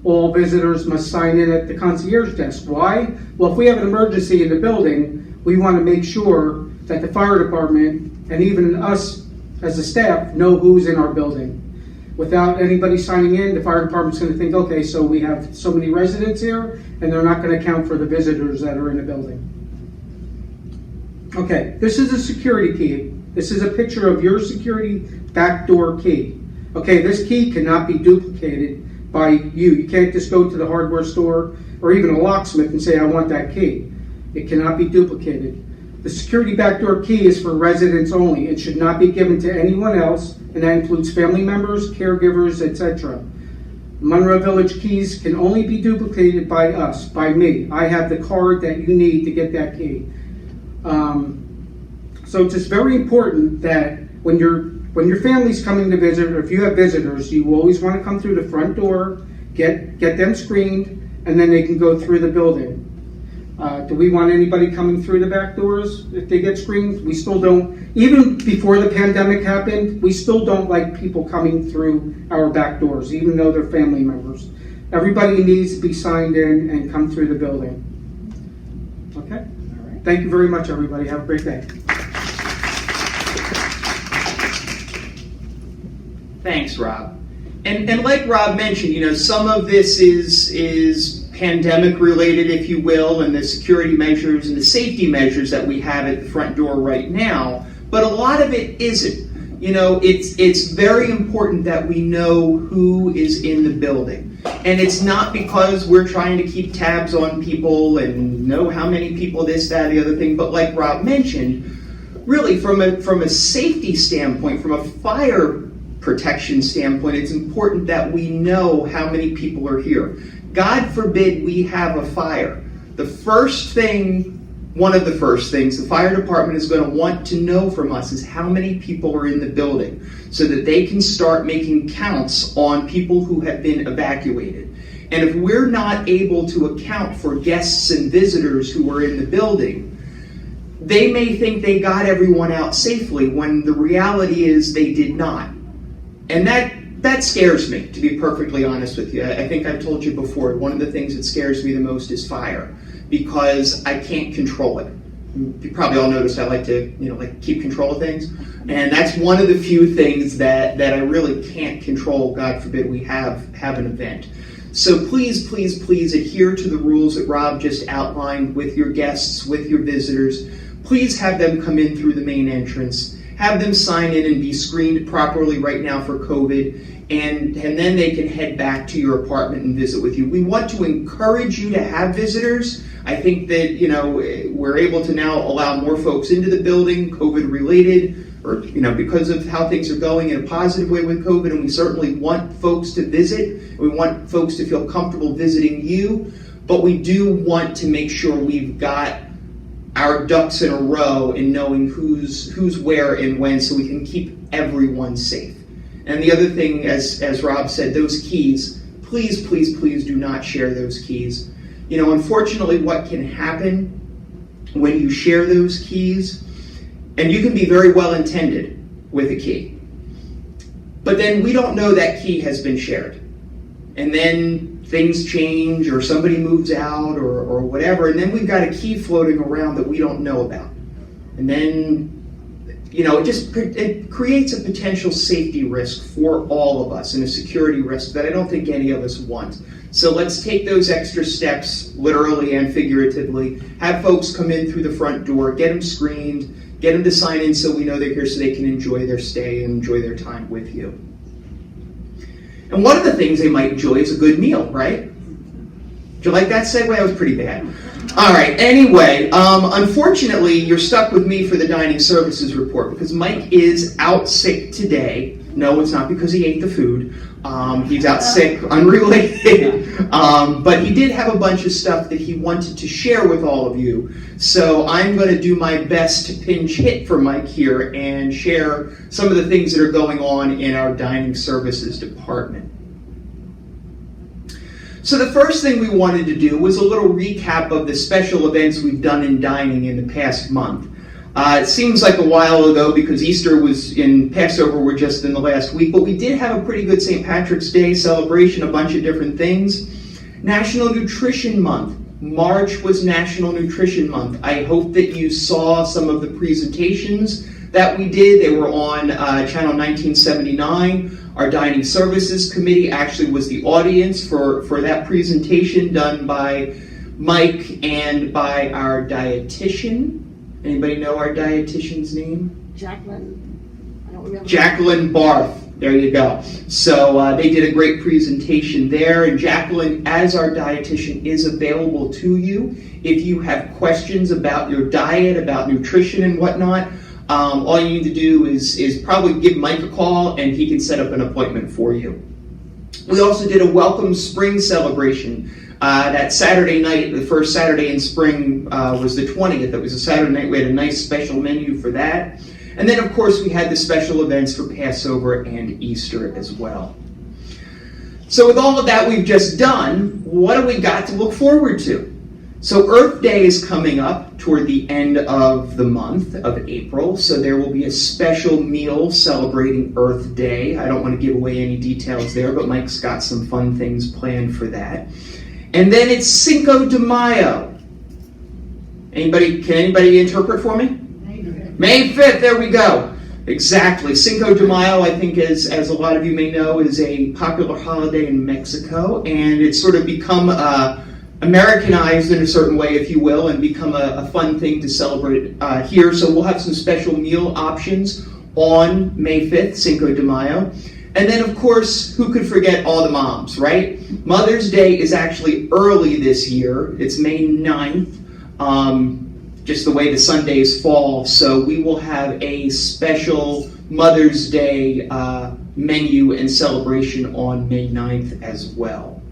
All visitors must sign in at the concierge desk. Why? Well, if we have an emergency in the building, we want to make sure that the fire department and even us as a staff know who's in our building. Without anybody signing in, the fire department's going to think, okay, so we have so many residents here, and they're not going to count for the visitors that are in the building. Okay, this is a security key. This is a picture of your security back door key. Okay, this key cannot be duplicated by you. You can't just go to the hardware store or even a locksmith and say, I want that key. It cannot be duplicated. The security backdoor key is for residents only. It should not be given to anyone else, and that includes family members, caregivers, etc. Monroe Village keys can only be duplicated by us, by me. I have the card that you need to get that key. So it's just very important that when your family's coming to visit, or if you have visitors, you always want to come through the front door, get them screened, and then they can go through the building. Do we want anybody coming through the back doors if they get screened? We still don't. Even before the pandemic happened, we still don't like people coming through our back doors, even though they're family members. Everybody needs to be signed in and come through the building. Okay? All right. Thank you very much, everybody. Have a great day. Thanks, Rob. And like Rob mentioned, some of this is pandemic related, if you will, and the security measures and the safety measures that we have at the front door right now. But a lot of it isn't. It's very important that we know who is in the building. And it's not because we're trying to keep tabs on people and know how many people this, that, the other thing. But like Rob mentioned, really from a safety standpoint, from a fire protection standpoint, it's important that we know how many people are here. God forbid we have a fire. One of the first things the fire department is going to want to know from us is how many people are in the building so that they can start making counts on people who have been evacuated. And if we're not able to account for guests and visitors who are in the building, they may think they got everyone out safely when the reality is they did not. And that scares me, to be perfectly honest with you. I think I've told you before, one of the things that scares me the most is fire, because I can't control it. You probably all noticed I like to, keep control of things. And that's one of the few things that I really can't control. God forbid we have an event. So please, please, please adhere to the rules that Rob just outlined with your guests, with your visitors. Please have them come in through the main entrance. Have them sign in and be screened properly right now for COVID. And then they can head back to your apartment and visit with you. We want to encourage you to have visitors. I think that, we're able to now allow more folks into the building, COVID related, or, because of how things are going in a positive way with COVID. And we certainly want folks to visit. We want folks to feel comfortable visiting you. But we do want to make sure we've got our ducks in a row in knowing who's where and when, so we can keep everyone safe. And the other thing, as Rob said, those keys, please, please, please do not share those keys. Unfortunately, what can happen when you share those keys, and you can be very well intended with a key, but then we don't know that key has been shared. And then things change, or somebody moves out, or whatever, and then we've got a key floating around that we don't know about. And then it creates a potential safety risk for all of us, and a security risk that I don't think any of us want. So let's take those extra steps, literally and figuratively. Have folks come in through the front door, get them screened, get them to sign in so we know they're here, so they can enjoy their stay and enjoy their time with you. And one of the things they might enjoy is a good meal, right? Did you like that segue? That was pretty bad. All right, anyway, unfortunately, you're stuck with me for the dining services report because Mike is out sick today. No, it's not because he ate the food. He's out sick, unrelated. But he did have a bunch of stuff that he wanted to share with all of you. So I'm going to do my best to pinch hit for Mike here and share some of the things that are going on in our dining services department. So the first thing we wanted to do was a little recap of the special events we've done in dining in the past month. It seems like a while ago because Easter was in Passover were just in the last week, but we did have a pretty good St. Patrick's Day celebration, a bunch of different things. National Nutrition Month. March was National Nutrition Month. I hope that you saw some of the presentations that we did. They were on Channel 1979. Our Dining Services Committee actually was the audience for that presentation done by Mike and by our dietitian. Anybody know our dietitian's name? Jacqueline, I don't remember. Jacqueline Barth. There you go. So they did a great presentation there, and Jacqueline, as our dietitian, is available to you if you have questions about your diet, about nutrition and whatnot. All you need to do is probably give Mike a call, and he can set up an appointment for you. We also did a welcome spring celebration. That Saturday night, the first Saturday in spring, was the 20th. It was a Saturday night. We had a nice special menu for that. And then, of course, we had the special events for Passover and Easter as well. So with all of that we've just done, what do we got to look forward to? So Earth Day is coming up toward the end of the month of April, so there will be a special meal celebrating Earth Day. I don't want to give away any details there, but Mike's got some fun things planned for that. And then it's Cinco de Mayo. Can anybody interpret for me? May 5th, there we go. Exactly. Cinco de Mayo, I think, as a lot of you may know, is a popular holiday in Mexico, and it's sort of become Americanized in a certain way, if you will, and become a fun thing to celebrate here. So we'll have some special meal options on May 5th, Cinco de Mayo. And then, of course, who could forget all the moms, right? Mother's Day is actually early this year. It's May 9th, just the way the Sundays fall. So we will have a special Mother's Day menu and celebration on May 9th as well.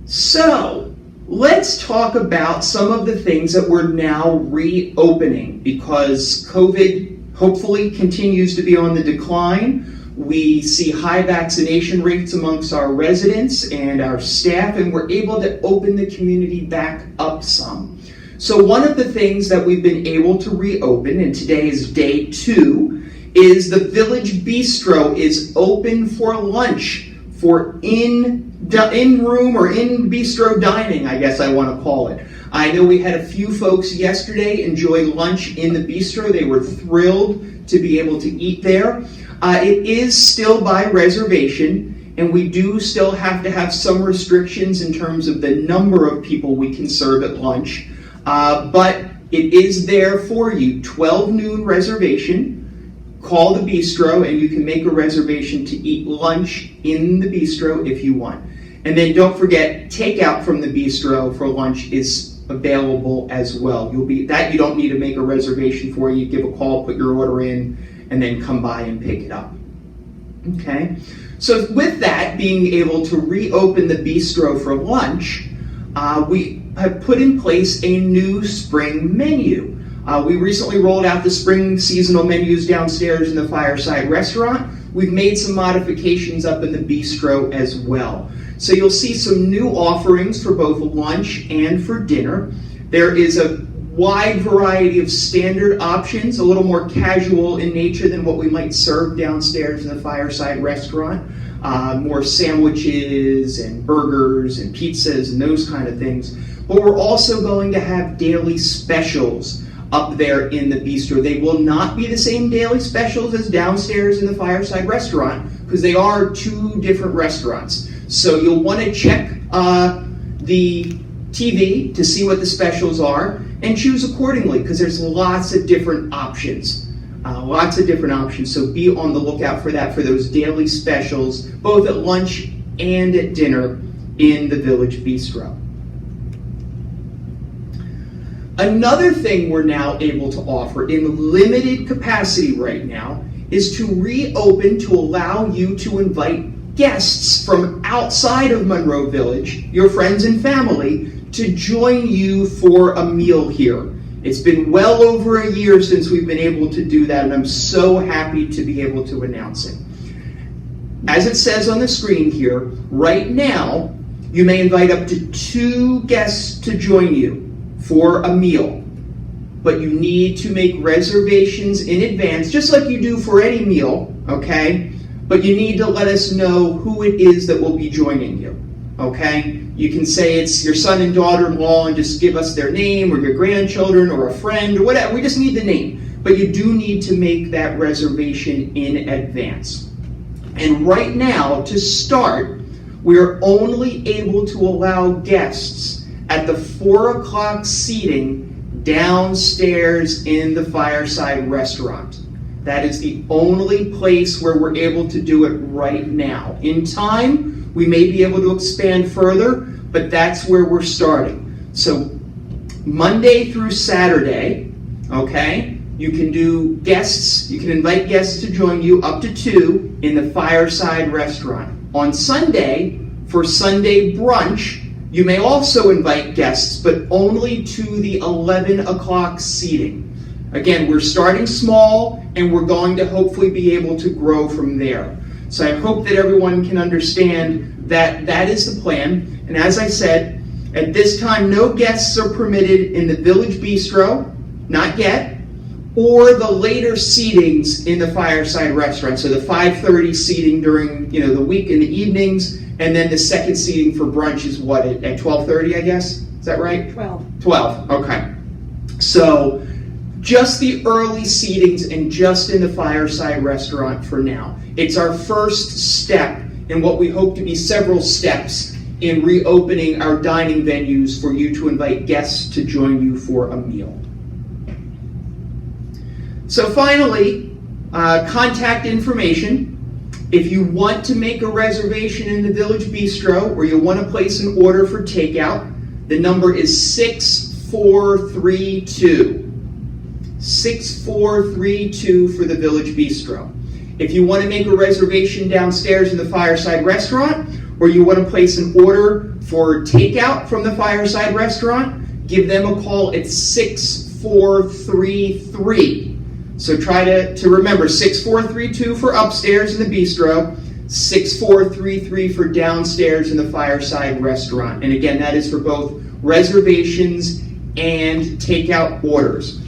So let's talk about some of the things that we're now reopening because COVID hopefully continues to be on the decline. We see high vaccination rates amongst our residents and our staff, and we're able to open the community back up some. So one of the things that we've been able to reopen, and today is day 2, is the Village Bistro is open for lunch, for in-room or in-bistro dining, I guess I want to call it. I know we had a few folks yesterday enjoy lunch in the bistro. They were thrilled to be able to eat there. It is still by reservation, and we do still have to have some restrictions in terms of the number of people we can serve at lunch. But it is there for you. 12 noon reservation. Call the bistro and you can make a reservation to eat lunch in the bistro if you want. And then don't forget, takeout from the bistro for lunch is available as well. You don't need to make a reservation for. You give a call, put your order in, and then come by and pick it up. Okay? So with that, being able to reopen the bistro for lunch, we have put in place a new spring menu. We recently rolled out the spring seasonal menus downstairs in the Fireside Restaurant. We've made some modifications up in the bistro as well. So you'll see some new offerings for both lunch and for dinner. There is a wide variety of standard options, a little more casual in nature than what we might serve downstairs in the Fireside Restaurant. More sandwiches and burgers and pizzas and those kind of things. But we're also going to have daily specials up there in the bistro. They will not be the same daily specials as downstairs in the Fireside Restaurant because they are 2 different restaurants. So you'll want to check the TV to see what the specials are and choose accordingly because there's lots of different options. So be on the lookout for that, for those daily specials, both at lunch and at dinner in the Village Bistro. Another thing we're now able to offer in limited capacity right now is to reopen to allow you to invite guests from outside of Monroe Village, your friends and family, to join you for a meal here. It's been well over a year since we've been able to do that, and I'm so happy to be able to announce it. As it says on the screen here, right now, you may invite up to 2 guests to join you for a meal, but you need to make reservations in advance, just like you do for any meal, okay? But you need to let us know who it is that will be joining you, okay? You can say it's your son and daughter-in-law and just give us their name, or your grandchildren, or a friend, or whatever. We just need the name. But you do need to make that reservation in advance. And right now, to start, we're only able to allow guests at the 4 o'clock seating downstairs in the Fireside Restaurant. That is the only place where we're able to do it right now. In time, we may be able to expand further, but that's where we're starting. So Monday through Saturday, okay, you can invite guests to join you up to 2 in the Fireside Restaurant. On Sunday, for Sunday brunch, you may also invite guests, but only to the 11 o'clock seating. Again, we're starting small, and we're going to hopefully be able to grow from there. So I hope that everyone can understand that that is the plan. And as I said, at this time, no guests are permitted in the Village Bistro, not yet, or the later seatings in the Fireside Restaurant. So the 5:30 seating during the week in the evenings, and then the second seating for brunch is what, at 12:30, I guess? Is that right? 12. 12, okay. So just the early seatings and just in the Fireside Restaurant for now. It's our first step in what we hope to be several steps in reopening our dining venues for you to invite guests to join you for a meal. So finally, contact information. If you want to make a reservation in the Village Bistro or you want to place an order for takeout, the number is 6432. 6432 for the Village Bistro. If you want to make a reservation downstairs in the Fireside Restaurant, or you want to place an order for takeout from the Fireside Restaurant, give them a call at 6433. So try to remember 6432 for upstairs in the bistro, 6433 for downstairs in the Fireside Restaurant. And again, that is for both reservations and takeout orders.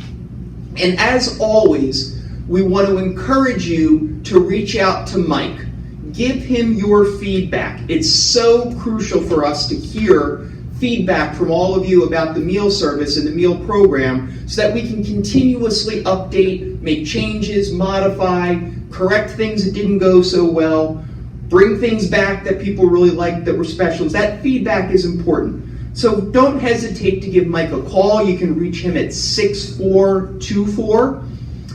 And as always, we want to encourage you to reach out to Mike. Give him your feedback. It's so crucial for us to hear feedback from all of you about the meal service and the meal program so that we can continuously update, make changes, modify, correct things that didn't go so well, bring things back that people really liked that were specials. That feedback is important. So don't hesitate to give Mike a call. You can reach him at 6424.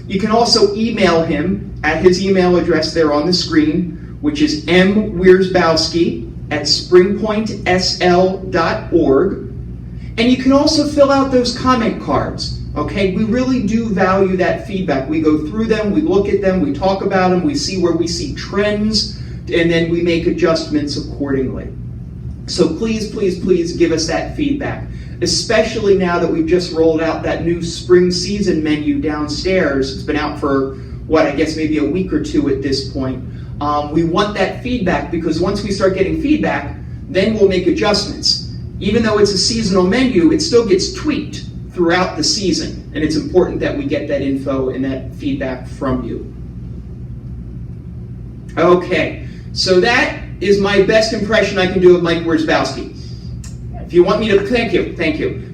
You can also email him at his email address there on the screen, which is mwiersbowski@springpointsl.org. And you can also fill out those comment cards, okay? We really do value that feedback. We go through them, we look at them, we talk about them, we see where we see trends, and then we make adjustments accordingly. So please, please, please give us that feedback, especially now that we've just rolled out that new spring season menu downstairs. It's been out for, I guess maybe a week or two at this point. We want that feedback because once we start getting feedback, then we'll make adjustments. Even though it's a seasonal menu, it still gets tweaked throughout the season, and it's important that we get that info and that feedback from you. Okay, so that is my best impression I can do of Mike Wiersbowski. If you want me to, thank you. If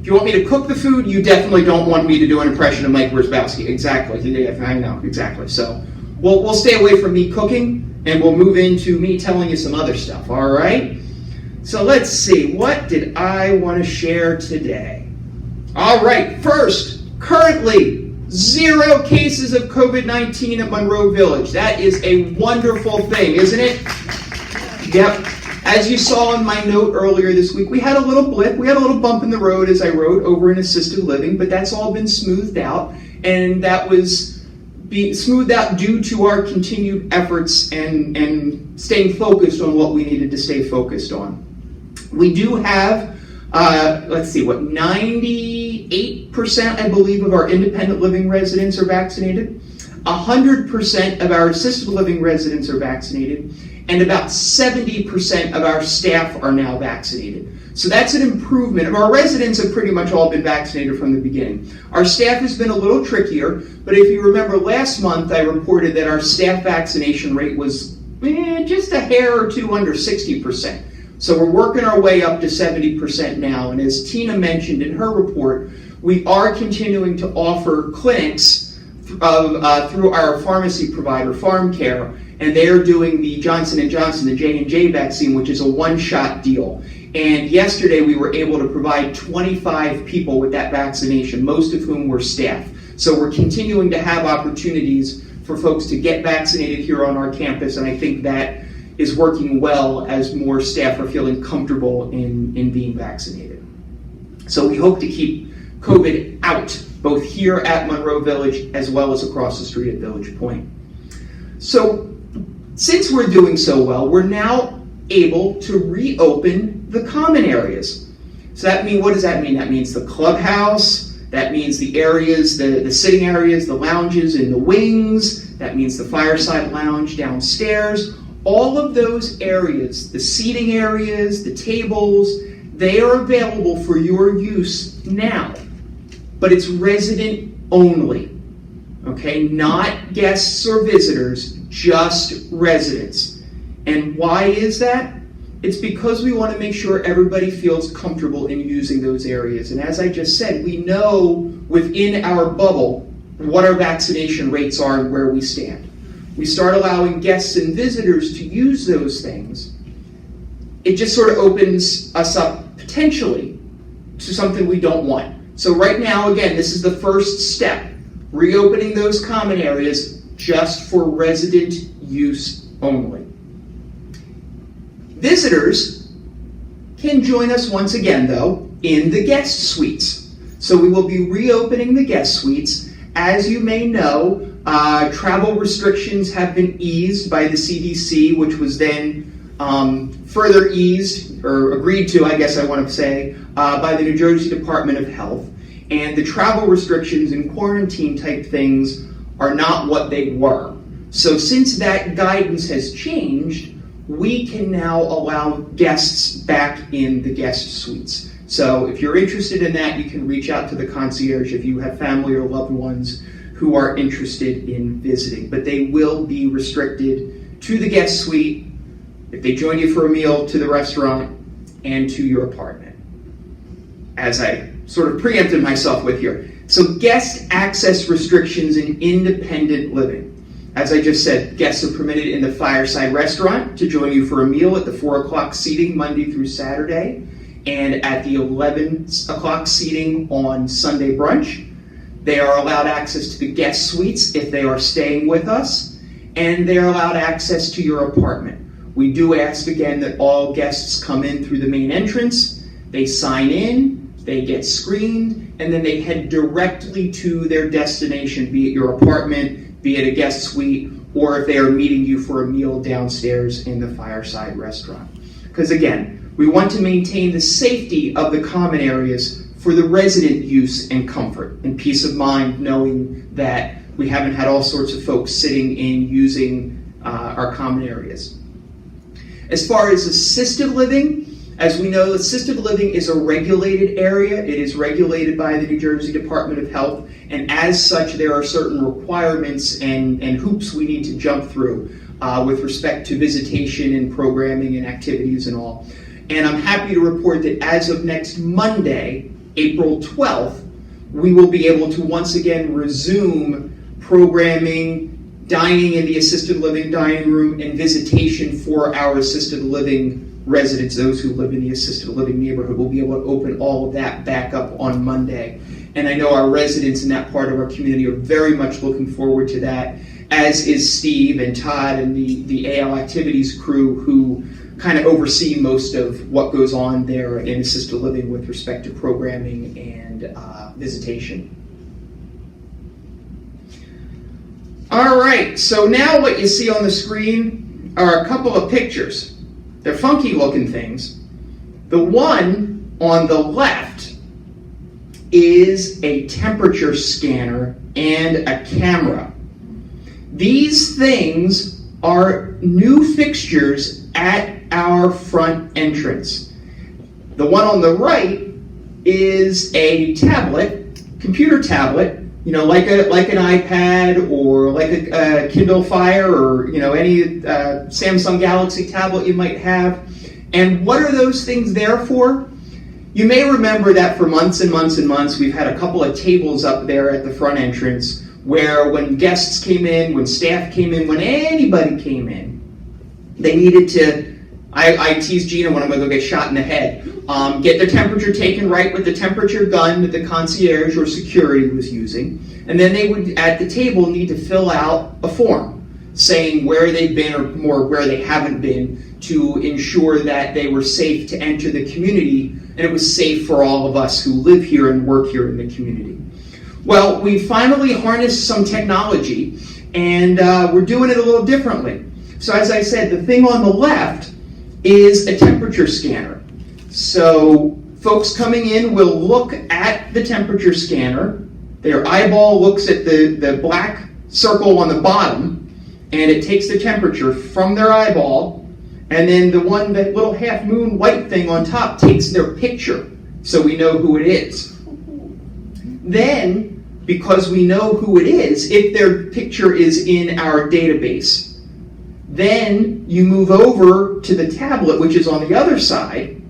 you want me to cook the food, you definitely don't want me to do an impression of Mike Wiersbowski. Exactly, I know, exactly. So we'll stay away from me cooking, and we'll move into me telling you some other stuff, all right? So let's see, what did I want to share today? All right, first, currently, 0 cases of COVID-19 at Monroe Village. That is a wonderful thing, isn't it? Yep. As you saw in my note earlier this week, we had a little blip. We had a little bump in the road, as I wrote, over in assisted living, but that's all been smoothed out, and that was smoothed out due to our continued efforts and staying focused on what we needed to stay focused on. We do have, 98%, I believe, of our independent living residents are vaccinated. 100% of our assisted living residents are vaccinated, and about 70% of our staff are now vaccinated. So that's an improvement. Our residents have pretty much all been vaccinated from the beginning. Our staff has been a little trickier, but if you remember last month, I reported that our staff vaccination rate was just a hair or two under 60%. So we're working our way up to 70% now, and as Tina mentioned in her report, we are continuing to offer clinics through our pharmacy provider, PharmCare, and they are doing the Johnson & Johnson, the J&J vaccine, which is a one-shot deal. And yesterday we were able to provide 25 people with that vaccination, most of whom were staff. So we're continuing to have opportunities for folks to get vaccinated here on our campus, and I think that is working well as more staff are feeling comfortable in being vaccinated. So we hope to keep COVID out, both here at Monroe Village as well as across the street at Village Point. So since we're doing so well, we're now able to reopen the common areas. So what does that mean? That means the clubhouse, that means the areas, the sitting areas, the lounges in the wings, that means the fireside lounge downstairs. All of those areas, the seating areas, the tables, they are available for your use now, but it's resident only, okay? Not guests or visitors, just residents. And why is that? It's because we want to make sure everybody feels comfortable in using those areas. And as I just said, we know within our bubble what our vaccination rates are and where we stand. We start allowing guests and visitors to use those things, it just sort of opens us up potentially to something we don't want. So right now, again, this is the first step, reopening those common areas just for resident use only. Visitors can join us once again, though, in the guest suites. So we will be reopening the guest suites. As you may know, travel restrictions have been eased by the CDC, which was then further eased, or agreed to, I guess I want to say, by the New Jersey Department of Health. And the travel restrictions and quarantine type things are not what they were. So since that guidance has changed, we can now allow guests back in the guest suites. So if you're interested in that, you can reach out to the concierge if you have family or loved ones who are interested in visiting. But they will be restricted to the guest suite, if they join you for a meal, to the restaurant, and to your apartment, as I sort of preempted myself with here. So guest access restrictions in independent living. As I just said, guests are permitted in the Fireside Restaurant to join you for a meal at the 4 o'clock seating Monday through Saturday, and at the 11 o'clock seating on Sunday brunch. They are allowed access to the guest suites if they are staying with us, and they are allowed access to your apartment. We do ask again that all guests come in through the main entrance, they sign in, they get screened, and then they head directly to their destination, be it your apartment, be it a guest suite, or if they are meeting you for a meal downstairs in the Fireside Restaurant. Because again, we want to maintain the safety of the common areas for the resident use and comfort and peace of mind, knowing that we haven't had all sorts of folks sitting in using our common areas. As far as assisted living, as we know, assisted living is a regulated area. It is regulated by the New Jersey Department of Health, and as such, there are certain requirements and hoops we need to jump through with respect to visitation and programming and activities and all. And I'm happy to report that as of next Monday, April 12th, we will be able to once again resume programming, dining in the assisted living dining room, and visitation for our assisted living residents, those who live in the assisted living neighborhood. We'll be able to open all of that back up on Monday. And I know our residents in that part of our community are very much looking forward to that, as is Steve and Todd and the AL Activities crew, who kind of oversee most of what goes on there in assisted living with respect to programming and visitation. All right, so now what you see on the screen are a couple of pictures. They're funky looking things. The one on the left is a temperature scanner and a camera. These things are new fixtures at our front entrance. The one on the right is a tablet, computer tablet, like an iPad or like a Kindle Fire or any Samsung Galaxy tablet you might have. And what are those things there for? You may remember that for months and months and months we've had a couple of tables up there at the front entrance where when guests came in, when staff came in, when anybody came in, they needed to, I tease Gina when I'm going to go get shot in the head, get their temperature taken right with the temperature gun that the concierge or security was using, and then they would, at the table, need to fill out a form saying where they've been or more where they haven't been to ensure that they were safe to enter the community and it was safe for all of us who live here and work here in the community. Well, we finally harnessed some technology and we're doing it a little differently. So as I said, the thing on the left is a temperature scanner. So folks coming in will look at the temperature scanner. Their eyeball looks at the black circle on the bottom, and it takes the temperature from their eyeball, and then that little half moon white thing on top takes their picture, so we know who it is. Then, because we know who it is, if their picture is in our database, then you move over to the tablet, which is on the other side,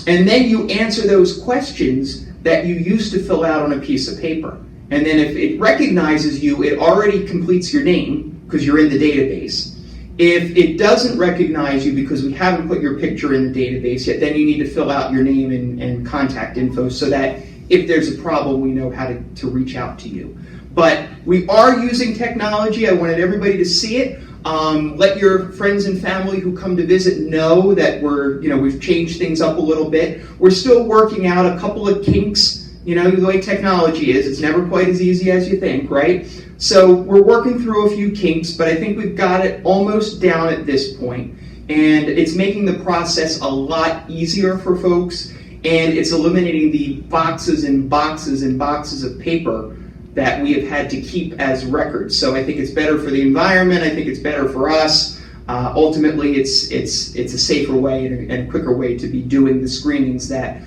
and then you answer those questions that you used to fill out on a piece of paper. And then if it recognizes you, it already completes your name because you're in the database. If it doesn't recognize you because we haven't put your picture in the database yet, then you need to fill out your name and contact info so that if there's a problem, we know how to reach out to you. But we are using technology. I wanted everybody to see it. Let your friends and family who come to visit know that we've changed things up a little bit. We're still working out a couple of kinks. The way technology is, it's never quite as easy as you think, right? So we're working through a few kinks, but I think we've got it almost down at this point. And it's making the process a lot easier for folks, and it's eliminating the boxes and boxes and boxes of paper that we have had to keep as records. So I think it's better for the environment. I think it's better for us. Ultimately, it's a safer way and a quicker way to be doing the screenings that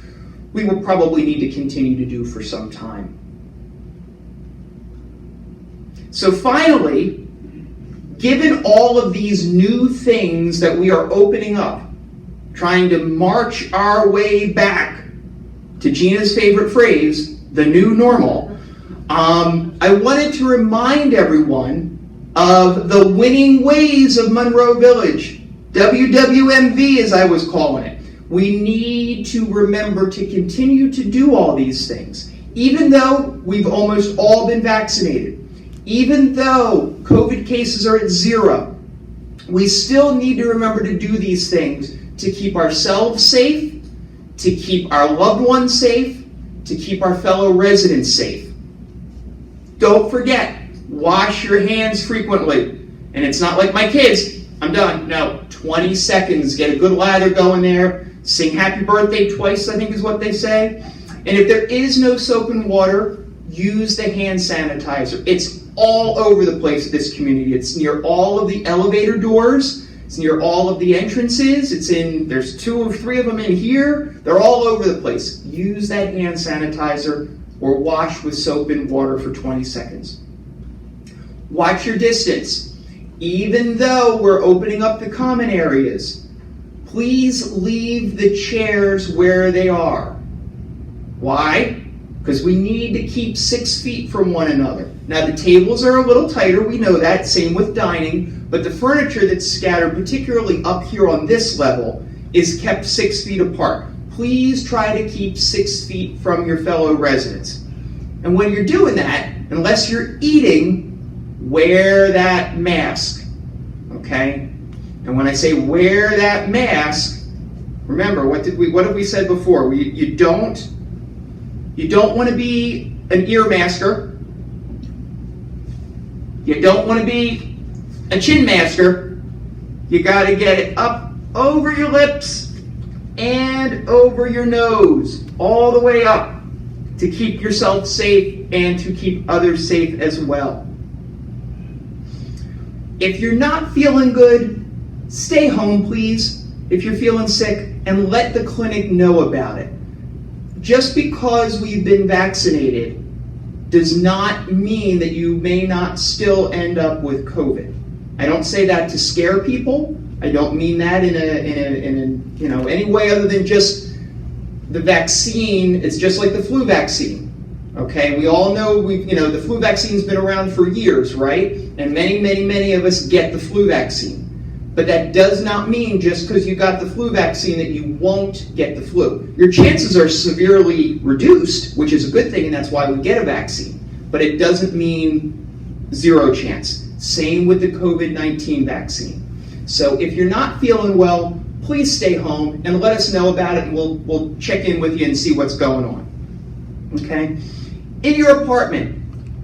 we will probably need to continue to do for some time. So finally, given all of these new things that we are opening up, trying to march our way back to Gina's favorite phrase, the new normal, I wanted to remind everyone of the winning ways of Monroe Village, WWMV as I was calling it. We need to remember to continue to do all these things, even though we've almost all been vaccinated. Even though COVID cases are at 0, we still need to remember to do these things to keep ourselves safe, to keep our loved ones safe, to keep our fellow residents safe. Don't forget, wash your hands frequently. And it's not like my kids, I'm done. No, 20 seconds, get a good lather going there, sing happy birthday twice, I think is what they say. And if there is no soap and water, use the hand sanitizer. It's all over the place at this community. It's near all of the elevator doors. It's near all of the entrances. There's 2 or 3 of them in here. They're all over the place. Use that hand sanitizer or wash with soap and water for 20 seconds. Watch your distance. Even though we're opening up the common areas, please leave the chairs where they are. Why? Because we need to keep 6 feet from one another. Now the tables are a little tighter, we know that, same with dining, but the furniture that's scattered, particularly up here on this level, is kept 6 feet apart. Please try to keep 6 feet from your fellow residents. And when you're doing that, unless you're eating, wear that mask, okay? And when I say wear that mask, remember, what have we said before? You don't want to be an ear masker. You don't want to be a chin masker. You got to get it up over your lips and over your nose, all the way up, to keep yourself safe and to keep others safe as well. If you're not feeling good, stay home, please, if you're feeling sick, and let the clinic know about it. Just because we've been vaccinated does not mean that you may not still end up with COVID. I don't say that to scare people. I don't mean that in any way other than just the vaccine. It's just like the flu vaccine. Okay, we all know the flu vaccine's been around for years, right? And many of us get the flu vaccine. But that does not mean just because you got the flu vaccine that you won't get the flu. Your chances are severely reduced, which is a good thing, and that's why we get a vaccine. But it doesn't mean 0 chance. Same with the COVID-19 vaccine. So if you're not feeling well, please stay home and let us know about it, and we'll check in with you and see what's going on. Okay? In your apartment,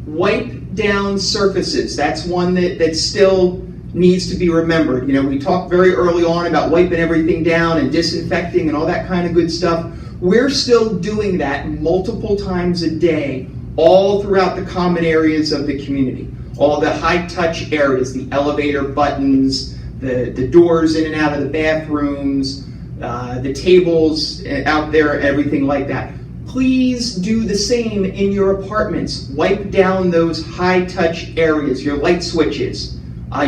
wipe down surfaces. That's one that still needs to be remembered. We talked very early on about wiping everything down and disinfecting and all that kind of good stuff. We're still doing that multiple times a day, all throughout the common areas of the community. All the high-touch areas, the elevator buttons, the doors in and out of the bathrooms, the tables out there, everything like that. Please do the same in your apartments. Wipe down those high-touch areas, your light switches,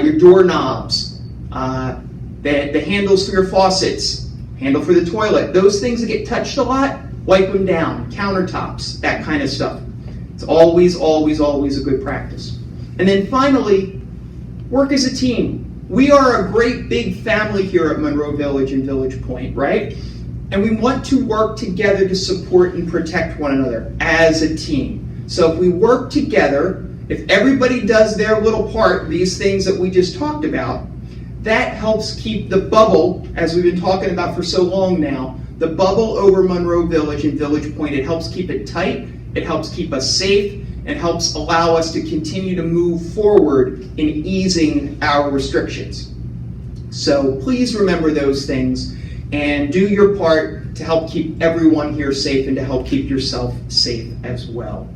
your doorknobs, the handles for your faucets, handle for the toilet. Those things that get touched a lot, wipe them down. Countertops, that kind of stuff. It's always a good practice. And then finally, work as a team. We are a great big family here at Monroe Village and Village Point, right? And we want to work together to support and protect one another as a team. So if we work together, if everybody does their little part, these things that we just talked about, that helps keep the bubble, as we've been talking about for so long now, the bubble over Monroe Village and Village Point, it helps keep it tight, it helps keep us safe, it helps allow us to continue to move forward in easing our restrictions. So please remember those things and do your part to help keep everyone here safe and to help keep yourself safe as well.